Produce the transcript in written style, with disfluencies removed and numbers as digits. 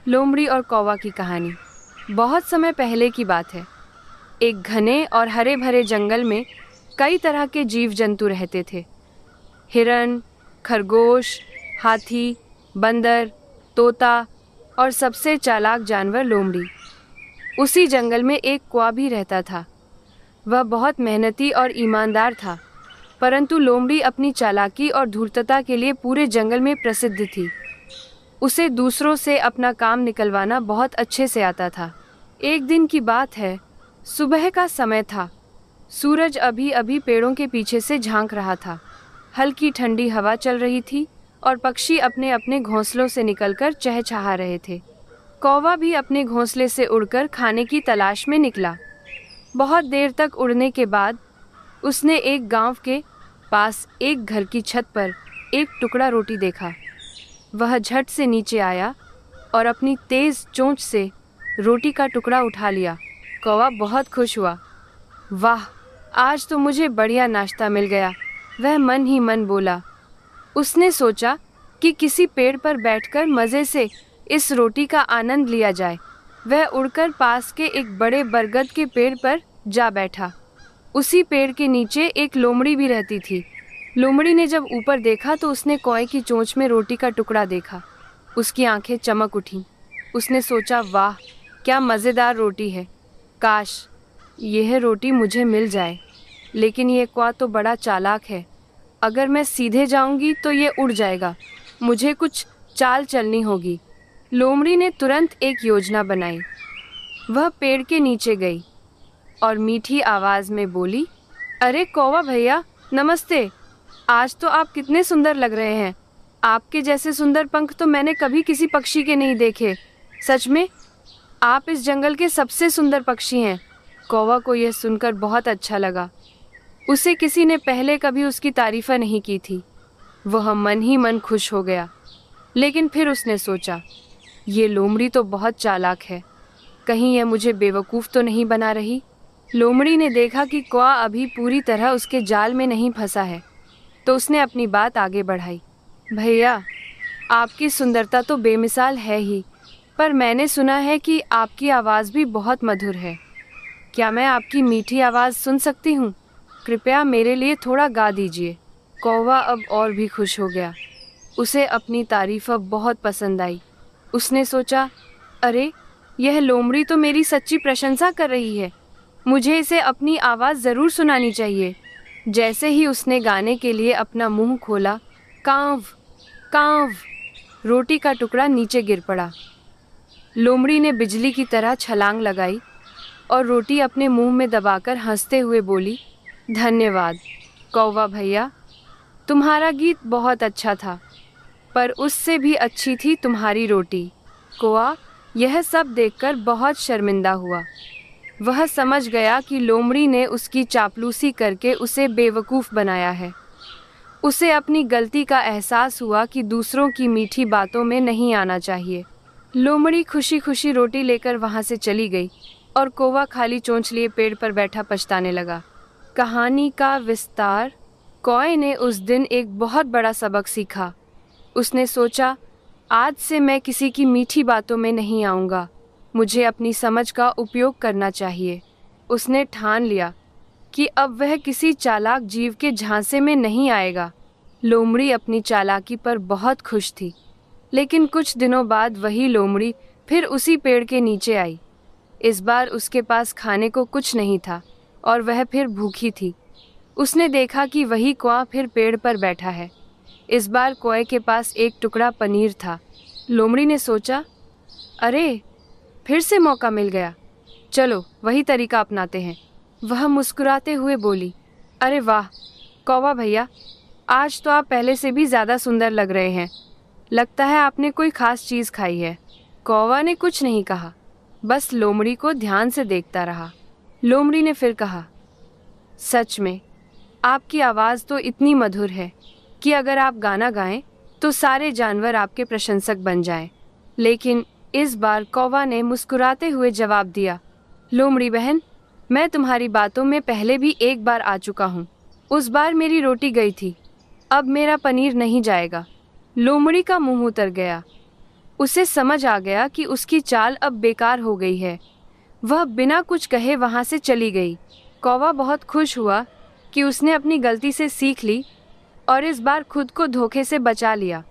लोमड़ी और कौवा की कहानी। बहुत समय पहले की बात है। एक घने और हरे भरे जंगल में कई तरह के जीव जंतु रहते थे। हिरन, खरगोश, हाथी, बंदर, तोता और सबसे चालाक जानवर लोमड़ी। उसी जंगल में एक कौवा भी रहता था। वह बहुत मेहनती और ईमानदार था, परंतु लोमड़ी अपनी चालाकी और धूर्तता के लिए पूरे जंगल में प्रसिद्ध थी। उसे दूसरों से अपना काम निकलवाना बहुत अच्छे से आता था। एक दिन की बात है, सुबह का समय था। सूरज अभी अभी पेड़ों के पीछे से झांक रहा था। हल्की ठंडी हवा चल रही थी और पक्षी अपने अपने घोंसलों से निकलकर चहचहा रहे थे। कौवा भी अपने घोंसले से उड़कर खाने की तलाश में निकला। बहुत देर तक उड़ने के बाद उसने एक गांव के पास एक घर की छत पर एक टुकड़ा रोटी देखा। वह झट से नीचे आया और अपनी तेज चोंच से रोटी का टुकड़ा उठा लिया। कौवा बहुत खुश हुआ। वाह, आज तो मुझे बढ़िया नाश्ता मिल गया, वह मन ही मन बोला। उसने सोचा कि किसी पेड़ पर बैठकर मज़े से इस रोटी का आनंद लिया जाए। वह उड़कर पास के एक बड़े बरगद के पेड़ पर जा बैठा। उसी पेड़ के नीचे एक लोमड़ी भी रहती थी। लोमड़ी ने जब ऊपर देखा तो उसने कौवे की चोंच में रोटी का टुकड़ा देखा। उसकी आंखें चमक उठीं। उसने सोचा, वाह, क्या मज़ेदार रोटी है। काश यह रोटी मुझे मिल जाए। लेकिन यह कौवा तो बड़ा चालाक है। अगर मैं सीधे जाऊंगी तो ये उड़ जाएगा। मुझे कुछ चाल चलनी होगी। लोमड़ी ने तुरंत एक योजना बनाई। वह पेड़ के नीचे गई और मीठी आवाज़ में बोली, अरे कौवा भैया, नमस्ते। आज तो आप कितने सुंदर लग रहे हैं। आपके जैसे सुंदर पंख तो मैंने कभी किसी पक्षी के नहीं देखे। सच में आप इस जंगल के सबसे सुंदर पक्षी हैं। कौवा को यह सुनकर बहुत अच्छा लगा। उसे किसी ने पहले कभी उसकी तारीफ नहीं की थी। वह मन ही मन खुश हो गया। लेकिन फिर उसने सोचा, ये लोमड़ी तो बहुत चालाक है। कहीं यह मुझे बेवकूफ़ तो नहीं बना रही। लोमड़ी ने देखा कि कौवा अभी पूरी तरह उसके जाल में नहीं फंसा है, तो उसने अपनी बात आगे बढ़ाई। भैया, आपकी सुंदरता तो बेमिसाल है ही, पर मैंने सुना है कि आपकी आवाज़ भी बहुत मधुर है। क्या मैं आपकी मीठी आवाज़ सुन सकती हूँ? कृपया मेरे लिए थोड़ा गा दीजिए। कौवा अब और भी खुश हो गया। उसे अपनी तारीफ अब बहुत पसंद आई। उसने सोचा, अरे, यह लोमड़ी तो मेरी सच्ची प्रशंसा कर रही है। मुझे इसे अपनी आवाज़ ज़रूर सुनानी चाहिए। जैसे ही उसने गाने के लिए अपना मुंह खोला, कांव कांव, रोटी का टुकड़ा नीचे गिर पड़ा। लोमड़ी ने बिजली की तरह छलांग लगाई और रोटी अपने मुंह में दबाकर हंसते हुए बोली, धन्यवाद कौवा भैया, तुम्हारा गीत बहुत अच्छा था, पर उससे भी अच्छी थी तुम्हारी रोटी। कौवा यह सब देखकर बहुत शर्मिंदा हुआ। वह समझ गया कि लोमड़ी ने उसकी चापलूसी करके उसे बेवकूफ़ बनाया है। उसे अपनी गलती का एहसास हुआ कि दूसरों की मीठी बातों में नहीं आना चाहिए। लोमड़ी खुशी खुशी रोटी लेकर वहाँ से चली गई और कौवा खाली चोंच लिए पेड़ पर बैठा पछताने लगा। कहानी का विस्तार। कौवे ने उस दिन एक बहुत बड़ा सबक सीखा। उसने सोचा, आज से मैं किसी की मीठी बातों में नहीं आऊँगा। मुझे अपनी समझ का उपयोग करना चाहिए। उसने ठान लिया कि अब वह किसी चालाक जीव के झांसे में नहीं आएगा। लोमड़ी अपनी चालाकी पर बहुत खुश थी। लेकिन कुछ दिनों बाद वही लोमड़ी फिर उसी पेड़ के नीचे आई। इस बार उसके पास खाने को कुछ नहीं था और वह फिर भूखी थी। उसने देखा कि वही कौवा फिर पेड़ पर बैठा है। इस बार कौवे के पास एक टुकड़ा पनीर था। लोमड़ी ने सोचा, अरे, फिर से मौका मिल गया। चलो वही तरीका अपनाते हैं। वह मुस्कुराते हुए बोली, अरे वाह कौवा भैया, आज तो आप पहले से भी ज़्यादा सुंदर लग रहे हैं। लगता है आपने कोई ख़ास चीज़ खाई है। कौवा ने कुछ नहीं कहा, बस लोमड़ी को ध्यान से देखता रहा। लोमड़ी ने फिर कहा, सच में आपकी आवाज़ तो इतनी मधुर है कि अगर आप गाना गाएं तो सारे जानवर आपके प्रशंसक बन जाएं। लेकिन इस बार कौवा ने मुस्कुराते हुए जवाब दिया, लोमड़ी बहन, मैं तुम्हारी बातों में पहले भी एक बार आ चुका हूँ। उस बार मेरी रोटी गई थी, अब मेरा पनीर नहीं जाएगा। लोमड़ी का मुंह उतर गया। उसे समझ आ गया कि उसकी चाल अब बेकार हो गई है। वह बिना कुछ कहे वहां से चली गई। कौवा बहुत खुश हुआ कि उसने अपनी गलती से सीख ली और इस बार खुद को धोखे से बचा लिया।